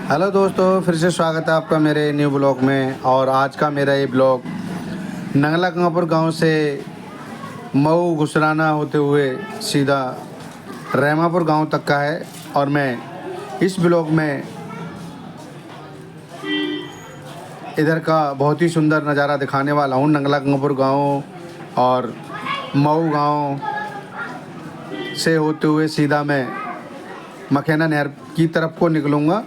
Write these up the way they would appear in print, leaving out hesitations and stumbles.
Hello दोस्तों, फिर से स्वागत है आपका मेरे न्यू ब्लॉग में। और आज का मेरा ये ब्लॉग नंगला गंगापुर गांव से मऊ गुसराना होते हुए सीधा रहमापुर गांव तक का है। और मैं इस ब्लॉग में इधर का बहुत ही सुंदर नज़ारा दिखाने वाला हूँ। नंगला गंगापुर गांव और मऊ गांव से होते हुए सीधा मैं मखेना नहर की तरफ को निकलूँगा।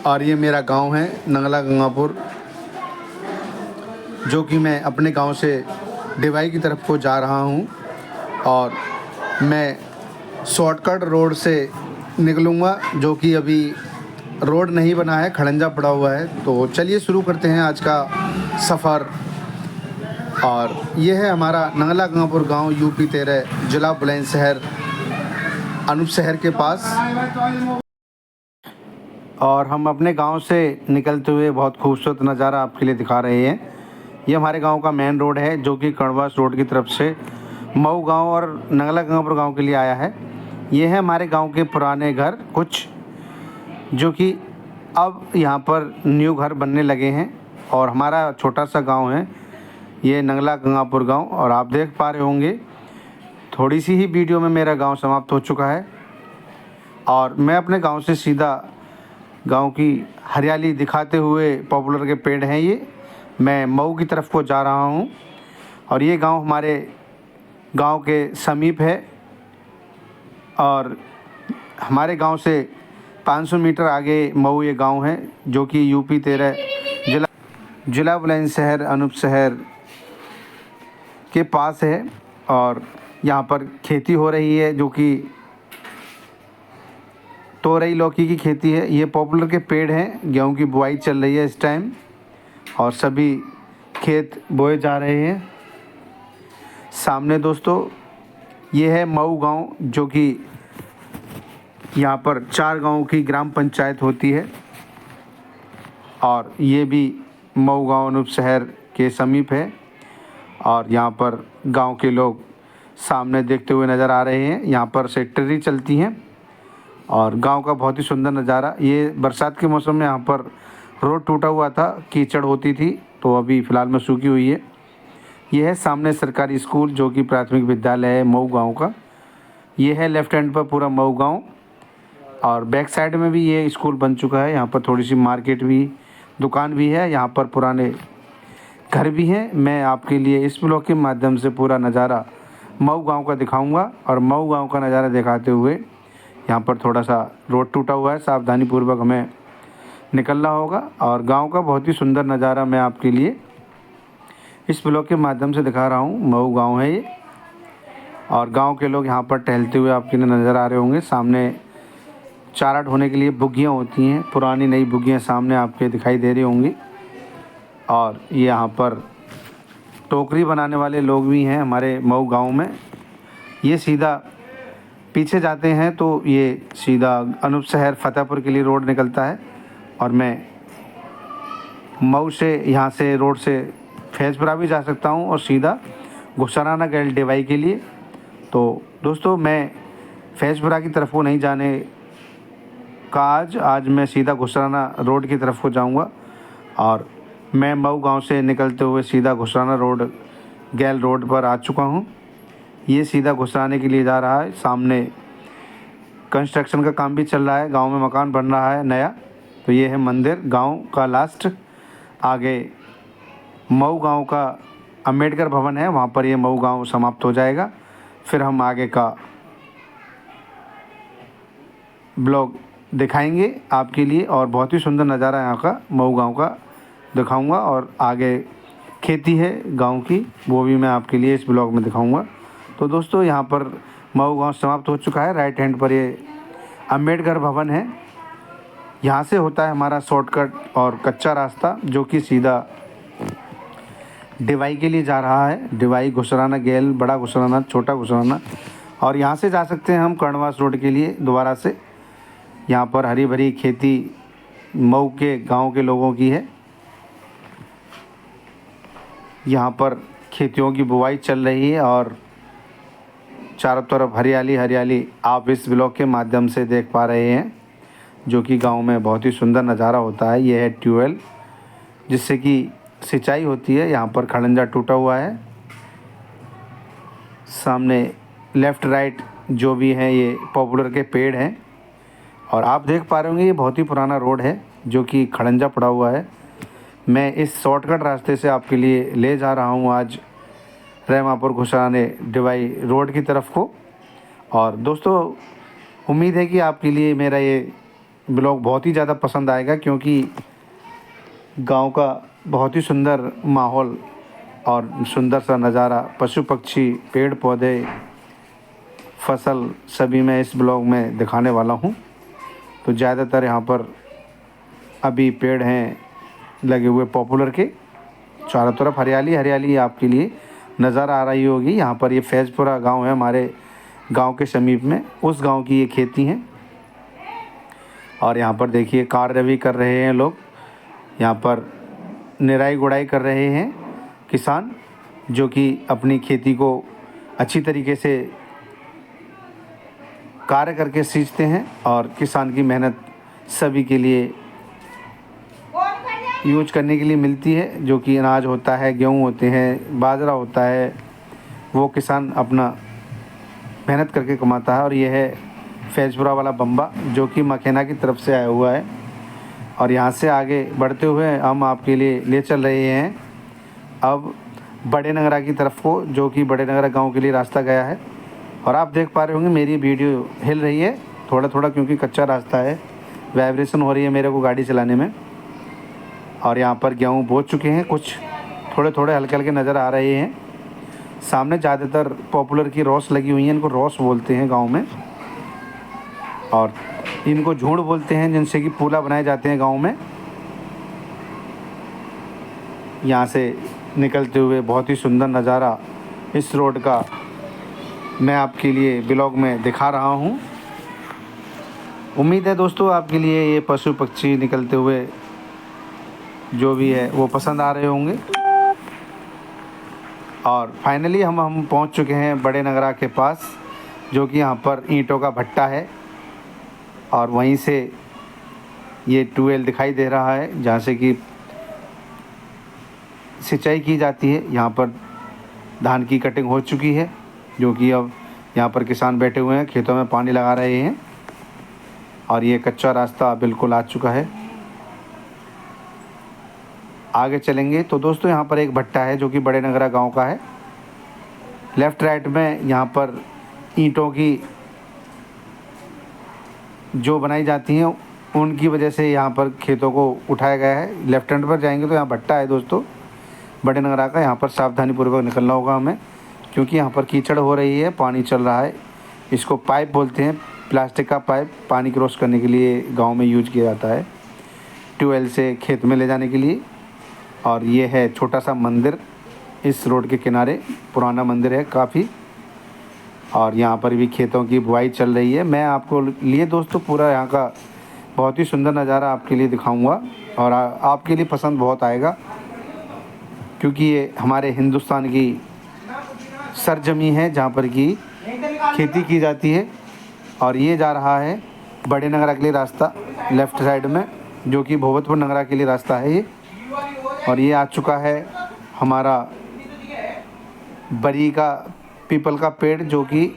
और ये मेरा गांव है नंगला गंगापुर, जो कि मैं अपने गांव से डिवाई की तरफ को जा रहा हूं। और मैं शॉर्टकट रोड से निकलूँगा, जो कि अभी रोड नहीं बना है, खड़ंजा पड़ा हुआ है। तो चलिए शुरू करते हैं आज का सफ़र। और ये है हमारा नंगला गंगापुर गांव, यूपी 13, जिला बुलंदशहर, अनूप शहर के पास। और हम अपने गांव से निकलते हुए बहुत खूबसूरत नज़ारा आपके लिए दिखा रहे हैं। ये हमारे गांव का मेन रोड है, जो कि कड़वास रोड की तरफ से मऊ गांव और नंगला गंगापुर गांव के लिए आया है। ये है हमारे गांव के पुराने घर कुछ, जो कि अब यहाँ पर न्यू घर बनने लगे हैं। और हमारा छोटा सा गांव है ये नंगला गंगापुर गांव। और आप देख पा रहे होंगे थोड़ी सी ही वीडियो में मेरा गांव समाप्त हो चुका है। और मैं अपने गांव से सीधा गांव की हरियाली दिखाते हुए, पॉपुलर के पेड़ हैं ये, मैं मऊ की तरफ को जा रहा हूं। और ये गांव हमारे गांव के समीप है। और हमारे गांव से 500 मीटर आगे मऊ ये गांव है, जो कि यूपी 13 जिला बुलंदशहर, अनूप शहर के पास है। और यहाँ पर खेती हो रही है, जो कि तोरई लौकी की खेती है। ये पॉपुलर के पेड़ हैं। गेहूं की बुआई चल रही है इस टाइम, और सभी खेत बोए जा रहे हैं। सामने दोस्तों ये है मऊ गांव, जो कि यहाँ पर 4 गांवों की ग्राम पंचायत होती है। और ये भी मऊ गांव अनूप शहर के समीप है। और यहाँ पर गांव के लोग सामने देखते हुए नज़र आ रहे हैं। यहाँ पर से ट्रेरी चलती हैं। और गांव का बहुत ही सुंदर नज़ारा। ये बरसात के मौसम में यहाँ पर रोड टूटा हुआ था, कीचड़ होती थी, तो अभी फ़िलहाल में सूखी हुई है। ये है सामने सरकारी स्कूल, जो कि प्राथमिक विद्यालय है मऊ गांव का। ये है लेफ़्ट हैंड पर पूरा मऊ गांव। और बैक साइड में भी ये स्कूल बन चुका है। यहाँ पर थोड़ी सी मार्केट भी, दुकान भी है। यहाँ पर पुराने घर भी हैं। मैं आपके लिए इस ब्लॉग के माध्यम से पूरा नज़ारा मऊ गाँव का दिखाऊँगा। और मऊ गाँव का नज़ारा दिखाते हुए यहाँ पर थोड़ा सा रोड टूटा हुआ है, सावधानीपूर्वक हमें निकलना होगा। और गांव का बहुत ही सुंदर नज़ारा मैं आपके लिए इस ब्लॉग के माध्यम से दिखा रहा हूँ। मऊ गांव है ये। और गांव के लोग यहाँ पर टहलते हुए आपके नज़र आ रहे होंगे। सामने चारा ढोने के लिए बुग्गियाँ होती हैं, पुरानी नई बुग्गियाँ सामने आपके दिखाई दे रही होंगी। और ये यहाँ पर टोकरी बनाने वाले लोग भी हैं हमारे मऊ गाँव में। ये सीधा पीछे जाते हैं तो ये सीधा अनूप शहर फतेहपुर के लिए रोड निकलता है। और मैं मऊ से यहाँ से रोड से फैजपुरा भी जा सकता हूँ, और सीधा गुसराना गैल डिवाई के लिए। तो दोस्तों मैं फैजपुरा की तरफ को नहीं जाने का आज मैं सीधा गुसराना रोड की तरफ को जाऊँगा। और मैं मऊ गांव से निकलते हुए सीधा गुसराना रोड, गैल रोड पर आ चुका हूँ। ये सीधा घुसराने के लिए जा रहा है। सामने कंस्ट्रक्शन का काम भी चल रहा है, गांव में मकान बन रहा है नया। तो ये है मंदिर गांव का लास्ट। आगे मऊ गांव का अम्बेडकर भवन है, वहाँ पर ये मऊ गांव समाप्त हो जाएगा। फिर हम आगे का ब्लॉग दिखाएंगे आपके लिए। और बहुत ही सुंदर नज़ारा यहाँ का मऊ गांव का दिखाऊंगा। और आगे खेती है गांव की, वो भी मैं आपके लिए इस ब्लॉग में दिखाऊंगा। तो दोस्तों यहाँ पर मऊ गांव समाप्त हो चुका है। राइट हैंड पर ये अम्बेडकर भवन है। यहाँ से होता है हमारा शॉर्टकट और कच्चा रास्ता, जो कि सीधा डिवाई के लिए जा रहा है। डिवाई, गुसराना गैल, बड़ा गुसराना, छोटा गुसराना। और यहाँ से जा सकते हैं हम कर्णवास रोड के लिए दोबारा से। यहाँ पर हरी भरी खेती मऊ के गांव के लोगों की है। यहाँ पर खेतियों की बुवाई चल रही है और चारों तरफ हरियाली हरियाली आप इस ब्लॉग के माध्यम से देख पा रहे हैं। जो कि गांव में बहुत ही सुंदर नज़ारा होता है। ये है ट्यूबवेल जिससे कि सिंचाई होती है। यहाँ पर खड़ंजा टूटा हुआ है। सामने लेफ़्ट राइट जो भी है ये पॉपुलर के पेड़ हैं और आप देख पा रहे होंगे ये बहुत ही पुराना रोड है जो कि खड़ंजा पड़ा हुआ है। मैं इस शॉर्टकट रास्ते से आपके लिए ले जा रहा हूँ आज रहमापुर घुसाने डिवाई रोड की तरफ को। और दोस्तों उम्मीद है कि आपके लिए मेरा ये ब्लॉग बहुत ही ज़्यादा पसंद आएगा, क्योंकि गांव का बहुत ही सुंदर माहौल और सुंदर सा नज़ारा, पशु पक्षी, पेड़ पौधे, फसल सभी मैं इस ब्लॉग में दिखाने वाला हूं। तो ज़्यादातर यहाँ पर अभी पेड़ हैं लगे हुए पॉपुलर के, चारों तरफ हरियाली हरियाली आपके लिए नज़र आ रही होगी। यहाँ पर ये फैज़पुरा गांव है हमारे गांव के समीप में, उस गांव की ये खेती है। और यहाँ पर देखिए कार्य भी कर रहे हैं लोग, यहाँ पर निराई गुड़ाई कर रहे हैं किसान, जो कि अपनी खेती को अच्छी तरीके से कार्य करके सींचते हैं। और किसान की मेहनत सभी के लिए यूज करने के लिए मिलती है, जो कि अनाज होता है, गेहूँ होते हैं, बाजरा होता है, वो किसान अपना मेहनत करके कमाता है। और ये है फैज़पुरा वाला बम्बा जो कि मखेना की तरफ से आया हुआ है। और यहाँ से आगे बढ़ते हुए हम आपके लिए ले चल रहे हैं अब बड़े नगरा की तरफ को, जो कि बड़े नगरा गांव के लिए रास्ता गया है। और आप देख पा रहे होंगे मेरी वीडियो हिल रही है थोड़ा थोड़ा, क्योंकि कच्चा रास्ता है, वाइब्रेशन हो रही है मेरे को गाड़ी चलाने में। और यहाँ पर गेहूँ बो चुके हैं, कुछ थोड़े थोड़े हल्के हल्के नज़र आ रहे हैं। सामने ज़्यादातर पॉपुलर की रॉस लगी हुई है, इनको रॉस बोलते हैं गांव में, और इनको झूड़ बोलते हैं, जिनसे कि पुला बनाए जाते हैं गांव में। यहाँ से निकलते हुए बहुत ही सुंदर नज़ारा इस रोड का मैं आपके लिए ब्लॉग में दिखा रहा हूँ। उम्मीद है दोस्तों आपके लिए ये पशु पक्षी निकलते हुए जो भी है वो पसंद आ रहे होंगे। और फाइनली हम पहुंच चुके हैं बड़े नगरा के पास, जो कि यहाँ पर ईंटों का भट्टा है। और वहीं से ये ट्यूबवेल दिखाई दे रहा है जहाँ से कि सिंचाई की जाती है। यहाँ पर धान की कटिंग हो चुकी है, जो कि अब यहाँ पर किसान बैठे हुए हैं, खेतों में पानी लगा रहे हैं। और ये कच्चा रास्ता बिल्कुल आ चुका है, आगे चलेंगे। तो दोस्तों यहाँ पर एक भट्टा है जो कि बड़े नगरा गांव का है। लेफ़्ट राइट में यहाँ पर ईंटों की जो बनाई जाती हैं उनकी वजह से यहाँ पर खेतों को उठाया गया है। लेफ़्ट हैंड पर जाएंगे तो यहाँ भट्टा है दोस्तों बड़े नगरा का। यहाँ पर सावधानीपूर्वक निकलना होगा हमें, क्योंकि यहाँ पर कीचड़ हो रही है, पानी चल रहा है। इसको पाइप बोलते हैं, प्लास्टिक का पाइप पानी क्रॉस करने के लिए गांव में यूज किया जाता है, ट्यूबवेल से खेत में ले जाने के लिए। और ये है छोटा सा मंदिर इस रोड के किनारे, पुराना मंदिर है काफ़ी। और यहाँ पर भी खेतों की बुआई चल रही है। मैं आपको लिए दोस्तों पूरा यहाँ का बहुत ही सुंदर नज़ारा आपके लिए दिखाऊंगा, और आपके लिए पसंद बहुत आएगा, क्योंकि ये हमारे हिंदुस्तान की सरजमी है जहाँ पर की खेती की जाती है। और ये जा रहा है बड़े नगरा के लिए रास्ता लेफ़्ट साइड में, जो कि भोवतपुर नगरा के लिए रास्ता है ये। और ये आ चुका है हमारा बरी का पीपल का पेड़, जो कि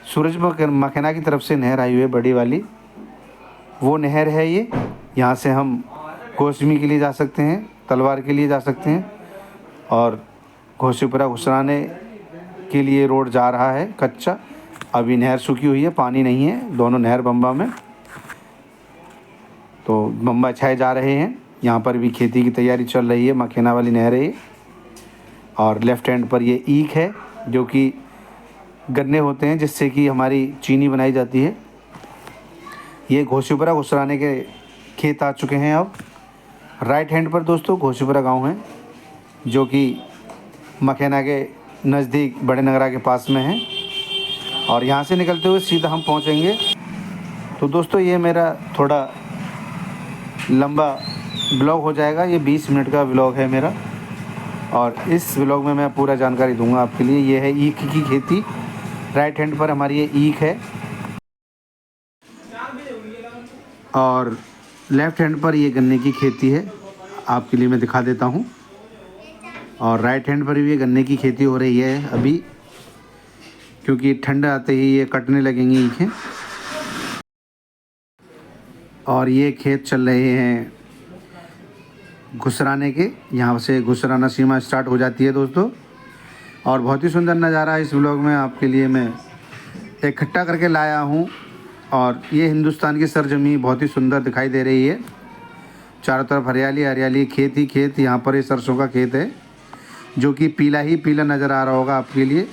सूरज मखेना की तरफ से नहर आई हुई है बड़ी वाली, वो नहर है ये। यहाँ से हम घोसमी के लिए जा सकते हैं, तलवार के लिए जा सकते हैं। और घोसीपुरा घुसराने के लिए रोड जा रहा है कच्चा, अभी नहर सूखी हुई है, पानी नहीं है दोनों नहर बम्बा में, तो बम्बा छाए जा रहे हैं। यहाँ पर भी खेती की तैयारी चल रही है, मखेना वाली नहर है ये। और लेफ़्ट हैंड पर ये ईख है, जो कि गन्ने होते हैं जिससे कि हमारी चीनी बनाई जाती है। ये घोसीपुरा घुसराने के खेत आ चुके हैं अब। राइट हैंड पर दोस्तों घोसीपुरा गांव है, जो कि मखेना के नज़दीक बड़े नगरा के पास में है। और यहाँ से निकलते हुए सीधा हम पहुँचेंगे। तो दोस्तों ये मेरा थोड़ा लंबा ब्लॉग हो जाएगा, ये 20 मिनट का ब्लॉग है मेरा, और इस ब्लॉग में मैं पूरा जानकारी दूंगा आपके लिए। ये है ईख की खेती, राइट हैंड पर हमारी ये ईख है। और लेफ़्ट हैंड पर ये गन्ने की खेती है, आपके लिए मैं दिखा देता हूँ। और राइट हैंड पर भी ये गन्ने की खेती हो रही है अभी, क्योंकि ठंड आते ही ये कटने लगेंगी ईखें। और ये खेत चल रहे हैं घुसराने के, यहाँ से घुसराना सीमा स्टार्ट हो जाती है दोस्तों। और बहुत ही सुंदर नज़ारा इस व्लॉग में आपके लिए मैं इकट्ठा करके लाया हूँ। और ये हिंदुस्तान की सरजमी बहुत ही सुंदर दिखाई दे रही है, चारों तरफ हरियाली हरियाली, खेत ही खेत। यहाँ पर ये सरसों का खेत है जो कि पीला ही पीला नज़र आ रहा होगा आपके लिए।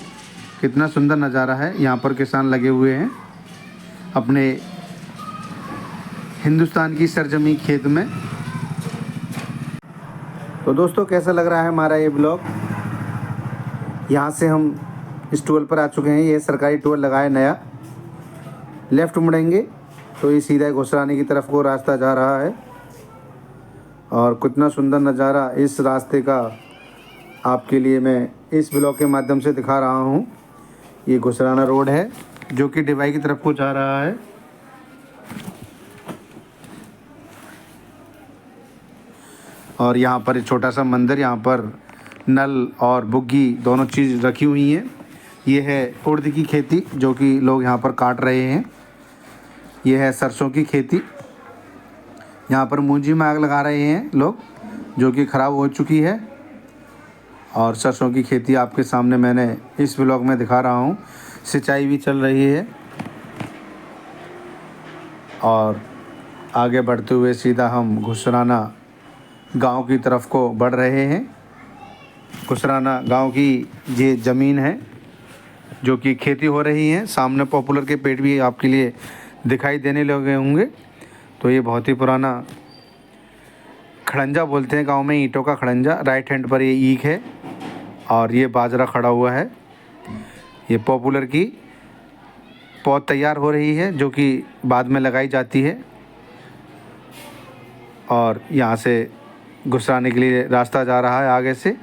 कितना सुंदर नज़ारा है। यहाँ पर किसान लगे हुए हैं अपने हिंदुस्तान की सरजमी खेत में। तो दोस्तों कैसा लग रहा है हमारा ये ब्लॉग। यहाँ से हम इस टोल पर आ चुके हैं, ये सरकारी टोल लगा है नया। लेफ़्ट मुड़ेंगे तो ये सीधा घुसराने की तरफ को रास्ता जा रहा है। और कितना सुंदर नज़ारा इस रास्ते का आपके लिए मैं इस ब्लॉग के माध्यम से दिखा रहा हूँ। ये घुसराना रोड है जो कि डिवाई की तरफ को जा रहा है। और यहाँ पर एक छोटा सा मंदिर, यहाँ पर नल और बुग्गी दोनों चीज़ रखी हुई हैं। ये है उड़द की खेती जो कि लोग यहाँ पर काट रहे हैं। ये है सरसों की खेती, यहाँ पर मूंजी में आग लगा रहे हैं लोग जो कि ख़राब हो चुकी है। और सरसों की खेती आपके सामने मैंने इस ब्लॉग में दिखा रहा हूँ। सिंचाई भी चल रही है। और आगे बढ़ते हुए सीधा हम घुसराना गांव की तरफ को बढ़ रहे हैं। घुसराना गांव की ये ज़मीन है जो कि खेती हो रही है। सामने पॉपुलर के पेड़ भी आपके लिए दिखाई देने लगे होंगे। तो ये बहुत ही पुराना खड़ंजा बोलते हैं गांव में, ईंटों का खड़ंजा। राइट हैंड पर ये ईख है और ये बाजरा खड़ा हुआ है। ये पॉपुलर की पौध तैयार हो रही है जो कि बाद में लगाई जाती है। और यहाँ से घुसराने के लिए रास्ता जा रहा है आगे से,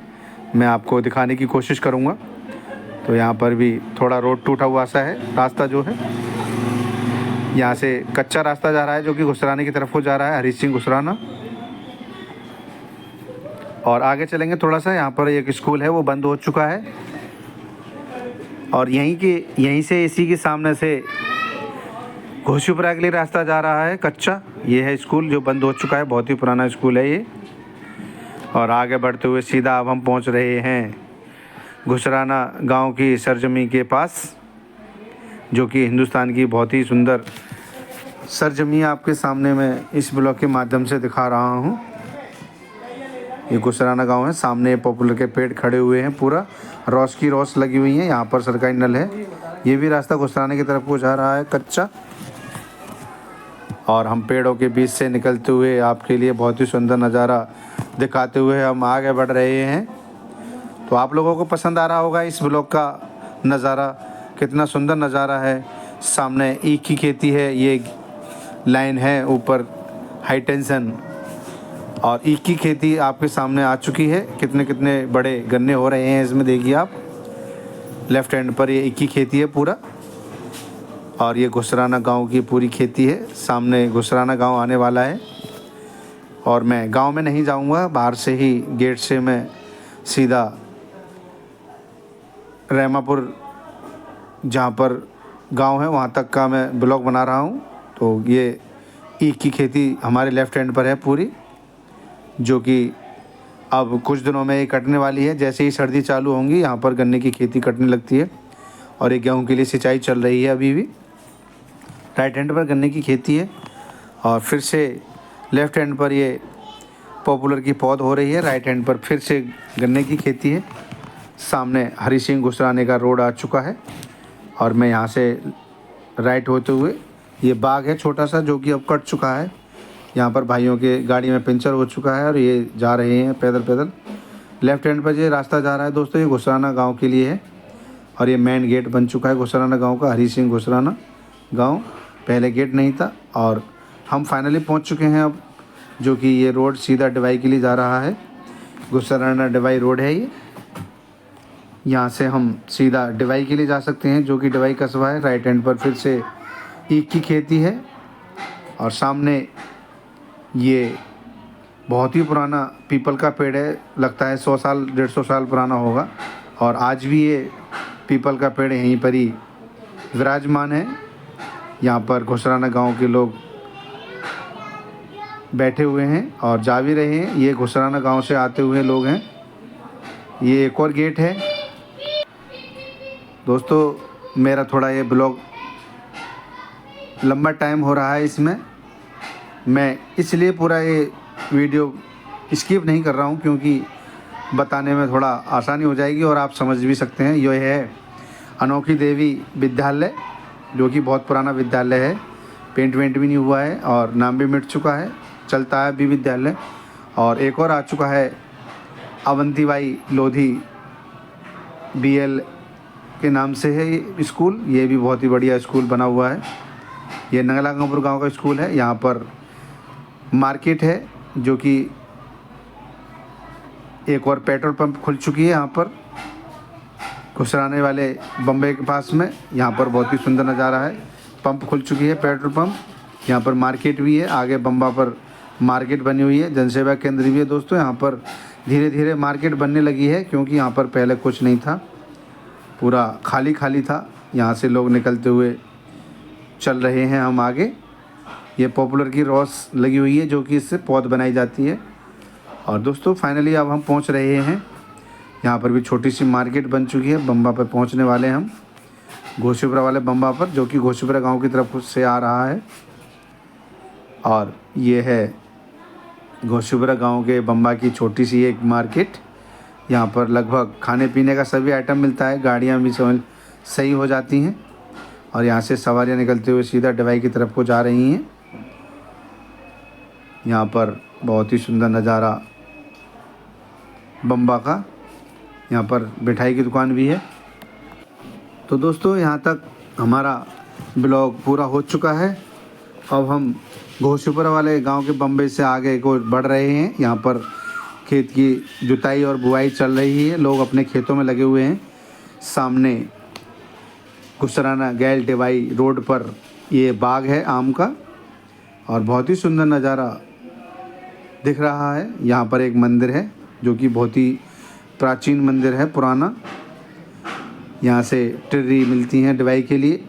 मैं आपको दिखाने की कोशिश करूँगा। तो यहाँ पर भी थोड़ा रोड टूटा हुआ सा है रास्ता जो है। यहाँ से कच्चा रास्ता जा रहा है जो कि घुसराने की तरफ को जा रहा है, हरी सिंह घुसराना। और आगे चलेंगे थोड़ा सा, यहाँ पर एक स्कूल है वो बंद हो चुका है। और यहीं से इसी के सामने से घोशीपुरा के लिए रास्ता जा रहा है कच्चा। ये है स्कूल जो बंद हो चुका है, बहुत ही पुराना स्कूल है ये। और आगे बढ़ते हुए सीधा अब हम पहुंच रहे हैं घुसराना गांव की सरजमी के पास, जो कि हिंदुस्तान की बहुत ही सुंदर सरजमी आपके सामने मैं इस ब्लॉग के माध्यम से दिखा रहा हूं। ये घुसराना गांव है। सामने पॉपुलर के पेड़ खड़े हुए हैं, पूरा रॉस की रॉस लगी हुई है। यहाँ पर सरकारी नल है। ये भी रास्ता घुसराने की तरफ को जा रहा है कच्चा। और हम पेड़ों के बीच से निकलते हुए आपके लिए बहुत ही सुंदर नज़ारा दिखाते हुए हम आगे बढ़ रहे हैं। तो आप लोगों को पसंद आ रहा होगा इस ब्लॉग का नज़ारा, कितना सुंदर नज़ारा है। सामने ईख की खेती है, ये लाइन है ऊपर हाई टेंशन। और ईख की खेती आपके सामने आ चुकी है। कितने कितने बड़े गन्ने हो रहे हैं इसमें, देखिए आप। लेफ़्ट हैंड पर ये ईख की खेती है पूरा। और ये घुसराना गांव की पूरी खेती है। सामने घुसराना गांव आने वाला है। और मैं गांव में नहीं जाऊंगा, बाहर से ही गेट से मैं सीधा रहमापुर जहां पर गांव है वहां तक का मैं ब्लॉग बना रहा हूं। तो ये ईख की खेती हमारे लेफ़्ट हैंड पर है पूरी, जो कि अब कुछ दिनों में ये कटने वाली है। जैसे ही सर्दी चालू होंगी यहाँ पर गन्ने की खेती कटने लगती है। और ये गेहूँ के लिए सिंचाई चल रही है अभी भी। राइट हैंड पर गन्ने की खेती है और फिर से लेफ़्ट हैंड पर ये पॉपुलर की पौध हो रही है। राइट हैंड पर फिर से गन्ने की खेती है। सामने हरी सिंह घुसराने का रोड आ चुका है। और मैं यहाँ से राइट होते हुए, ये बाग है छोटा सा जो कि अब कट चुका है। यहाँ पर भाइयों के गाड़ी में पंचर हो चुका है और ये जा रहे हैं पैदल पैदल। लेफ़्ट हैंड पर ये रास्ता जा रहा है दोस्तों, ये घुसराना गाँव के लिए है। और ये मेन गेट बन चुका है घुसराना गाँव का, हरी सिंह घुसराना गाँव। पहले गेट नहीं था। और हम फाइनली पहुंच चुके हैं अब, जो कि ये रोड सीधा डिवाई के लिए जा रहा है। घुसराना डिवाई रोड है ये। यहाँ से हम सीधा डिवाई के लिए जा सकते हैं जो कि डिवाई कस्बा है। राइट हैंड पर फिर से ईख की खेती है। और सामने ये बहुत ही पुराना पीपल का पेड़ है, लगता है 100 साल 150 साल पुराना होगा। और आज भी ये पीपल का पेड़ यहीं पर ही विराजमान है। यहाँ पर घुसराना गांव के लोग बैठे हुए हैं और जा भी रहे हैं। ये घुसराना गांव से आते हुए लोग हैं। ये एक और गेट है। दोस्तों मेरा थोड़ा ये ब्लॉग लंबा टाइम हो रहा है, इसमें मैं इसलिए पूरा ये वीडियो स्किप नहीं कर रहा हूँ, क्योंकि बताने में थोड़ा आसानी हो जाएगी और आप समझ भी सकते हैं। ये है अनोखी देवी विद्यालय, जो कि बहुत पुराना विद्यालय है। पेंट वेंट भी नहीं हुआ है और नाम भी मिट चुका है, चलता है अभी विद्यालय। और एक और आ चुका है अवंतीबाई लोधी BL के नाम से है ये स्कूल। ये भी बहुत ही बढ़िया स्कूल बना हुआ है। ये नंगलागंपुर गांव का स्कूल है। यहाँ पर मार्केट है, जो कि एक और पेट्रोल पंप खुल चुकी है यहाँ पर घुसराने वाले बम्बई के पास में। यहाँ पर बहुत ही सुंदर नज़ारा है। पंप खुल चुकी है, पेट्रोल पंप। यहाँ पर मार्केट भी है, आगे बम्बा पर मार्केट बनी हुई है। जनसेवा केंद्र भी है दोस्तों। यहाँ पर धीरे धीरे मार्केट बनने लगी है, क्योंकि यहाँ पर पहले कुछ नहीं था, पूरा खाली खाली था। यहाँ से लोग निकलते हुए चल रहे हैं हम आगे। ये पॉपुलर की रॉस लगी हुई है, जो कि इससे पौध बनाई जाती है। और दोस्तों फाइनली अब हम पहुँच रहे हैं। यहाँ पर भी छोटी सी मार्केट बन चुकी है। बम्बा पर पहुँचने वाले हम, घोशीपुरा वाले बम्बा पर, जो कि घोशीपुरा गांव की तरफ से आ रहा है। और ये है घोशीपुरा गांव के बम्बा की छोटी सी एक मार्केट। यहाँ पर लगभग खाने पीने का सभी आइटम मिलता है। गाड़ियाँ भी सही हो जाती हैं। और यहाँ से सवारियाँ निकलते हुए सीधा डिवाई की तरफ को जा रही हैं। यहाँ पर बहुत ही सुंदर नज़ारा बम्बा का। यहाँ पर मिठाई की दुकान भी है। तो दोस्तों यहाँ तक हमारा ब्लॉग पूरा हो चुका है। अब हम घोशीपुरा वाले गांव के बम्बई से आगे को बढ़ रहे हैं। यहाँ पर खेत की जुताई और बुआई चल रही है। लोग अपने खेतों में लगे हुए हैं। सामने घुसराना गैल डिवाई रोड पर ये बाग है आम का, और बहुत ही सुंदर नज़ारा दिख रहा है। यहाँ पर एक मंदिर है, जो कि बहुत ही प्राचीन मंदिर है, पुराना। यहाँ से ट्री मिलती हैं डिवाई के लिए।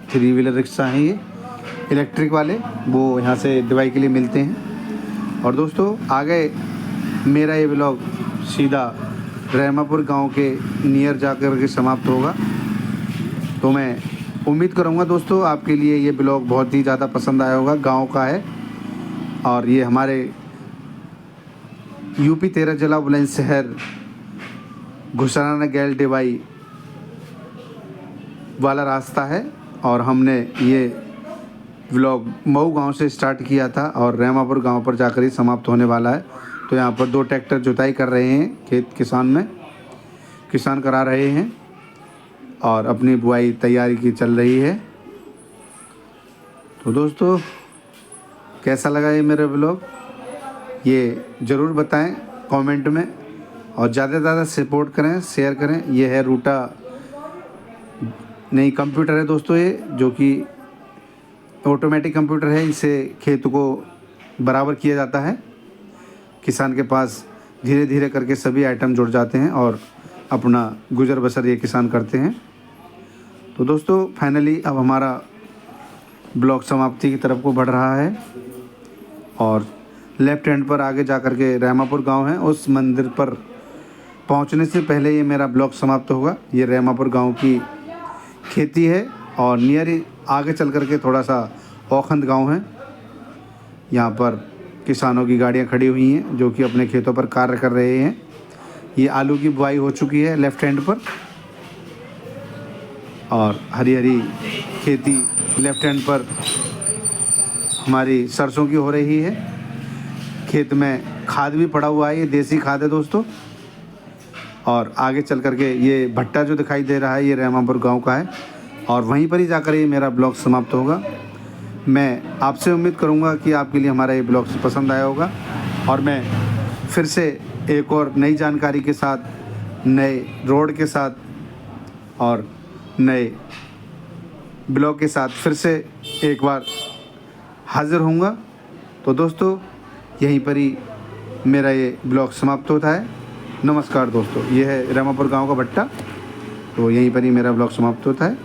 3 व्हीलर रिक्शा हैं ये इलेक्ट्रिक वाले, वो यहाँ से डिवाई के लिए मिलते हैं। और दोस्तों आगे मेरा ये ब्लॉग सीधा रहमापुर गांव के नियर जाकर के समाप्त होगा। तो मैं उम्मीद करूँगा दोस्तों आपके लिए ये ब्लॉग बहुत ही ज़्यादा पसंद आया होगा। गांव का है और ये हमारे UP 13 जिला बुलंदशहर घुसराना गैल डिवाई वाला रास्ता है। और हमने ये व्लॉग मऊ गांव से स्टार्ट किया था और रहमापुर गांव पर जाकर ही समाप्त होने वाला है। तो यहाँ पर 2 ट्रैक्टर जुताई कर रहे हैं, खेत किसान करा रहे हैं और अपनी बुआई तैयारी की चल रही है। तो दोस्तों कैसा लगा ये मेरा व्लॉग, ये ज़रूर बताएं कमेंट में, और ज़्यादा से ज़्यादा सपोर्ट करें, शेयर करें। ये है रूटा नई कंप्यूटर है दोस्तों, ये जो कि ऑटोमेटिक कंप्यूटर है। इससे खेत को बराबर किया जाता है। किसान के पास धीरे धीरे करके सभी आइटम जुड़ जाते हैं और अपना गुजर बसर ये किसान करते हैं। तो दोस्तों फाइनली अब हमारा ब्लॉग समाप्ति की तरफ को बढ़ रहा है और लेफ़्ट हैंड पर आगे जा कर के रहमापुर गांव है। उस मंदिर पर पहुंचने से पहले ये मेरा ब्लॉग समाप्त होगा। ये रहमापुर गांव की खेती है और नियर ही आगे चल कर के थोड़ा सा औखंद गांव है। यहाँ पर किसानों की गाड़ियाँ खड़ी हुई हैं, जो कि अपने खेतों पर कार्य कर रहे हैं। ये आलू की बुआई हो चुकी है लेफ़्ट हैंड पर, और हरी हरी खेती लेफ़्ट हैंड पर हमारी सरसों की हो रही है। खेत में खाद भी पड़ा हुआ है, ये देसी खाद है दोस्तों। और आगे चल कर के ये भट्टा जो दिखाई दे रहा है ये रहमापुर गांव का है, और वहीं पर ही जाकर ये मेरा ब्लॉग समाप्त होगा। मैं आपसे उम्मीद करूंगा कि आपके लिए हमारा ये ब्लॉग पसंद आया होगा, और मैं फिर से एक और नई जानकारी के साथ, नए रोड के साथ और नए ब्लॉग के साथ फिर से एक बार हाज़िर होऊंगा। तो दोस्तों यहीं पर ही मेरा ये ब्लॉग समाप्त होता है। नमस्कार दोस्तों, ये है रामापुर गांव का भट्टा, तो यहीं पर ही मेरा ब्लॉग समाप्त होता है।